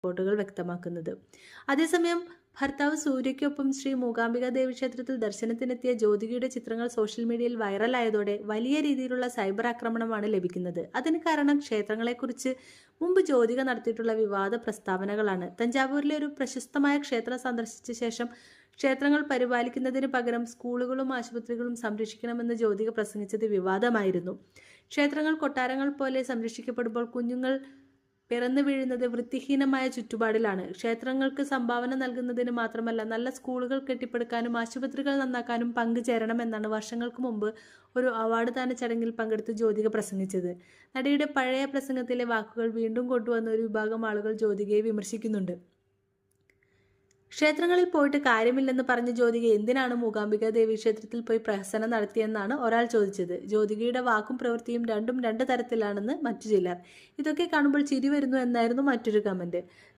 റിപ്പോർട്ടുകൾ വ്യക്തമാക്കുന്നത്. അതേസമയം ഭർത്താവ് സൂര്യയ്ക്കൊപ്പം ശ്രീ മൂകാംബിക ദേവി ക്ഷേത്രത്തിൽ ദർശനത്തിനെത്തിയ ജ്യോതികയുടെ ചിത്രങ്ങൾ സോഷ്യൽ മീഡിയയിൽ വൈറലായതോടെ വലിയ രീതിയിലുള്ള സൈബർ ആക്രമണമാണ് ലഭിക്കുന്നത്. അതിന് കാരണം ക്ഷേത്രങ്ങളെക്കുറിച്ച് മുമ്പ് ജ്യോതിക നടത്തിയിട്ടുള്ള വിവാദ പ്രസ്താവനകളാണ്. തഞ്ചാവൂരിലെ ഒരു പ്രശസ്തമായ ക്ഷേത്രം സന്ദർശിച്ച ശേഷം ക്ഷേത്രങ്ങൾ പരിപാലിക്കുന്നതിന് പകരം സ്കൂളുകളും ആശുപത്രികളും സംരക്ഷിക്കണമെന്ന് ജ്യോതിക പ്രസംഗിച്ചത് വിവാദമായിരുന്നു. ക്ഷേത്രങ്ങൾ കൊട്ടാരങ്ങൾ പോലെ സംരക്ഷിക്കപ്പെടുമ്പോൾ കുഞ്ഞുങ്ങൾ പിറന്നു വീഴുന്നത് വൃത്തിഹീനമായ ചുറ്റുപാടിലാണ്. ക്ഷേത്രങ്ങൾക്ക് സംഭാവന നൽകുന്നതിന് മാത്രമല്ല നല്ല സ്കൂളുകൾ കെട്ടിപ്പടുക്കാനും ആശുപത്രികൾ നന്നാക്കാനും പങ്കുചേരണമെന്നാണ് വർഷങ്ങൾക്ക് മുമ്പ് ഒരു അവാർഡ് ദാന ചടങ്ങിൽ പങ്കെടുത്ത് ജ്യോതിക പ്രസംഗിച്ചത്. നടിയുടെ പഴയ പ്രസംഗത്തിലെ വാക്കുകൾ വീണ്ടും കൊണ്ടുവന്ന ഒരു വിഭാഗം ആളുകൾ ജ്യോതികയെ വിമർശിക്കുന്നുണ്ട്. ക്ഷേത്രങ്ങളിൽ പോയിട്ട് കാര്യമില്ലെന്ന് പറഞ്ഞ ജ്യോതിക എന്തിനാണ് മൂകാംബിക ദേവി ക്ഷേത്രത്തിൽ പോയി പ്രഹസനം നടത്തിയെന്നാണ് ഒരാൾ ചോദിച്ചത്. ജ്യോതികയുടെ വാക്കും പ്രവൃത്തിയും രണ്ടും രണ്ട് തരത്തിലാണെന്ന് മറ്റു ചിലർ. ഇതൊക്കെ കാണുമ്പോൾ ചിരി വരുന്നു എന്നായിരുന്നു മറ്റൊരു കമന്റ്.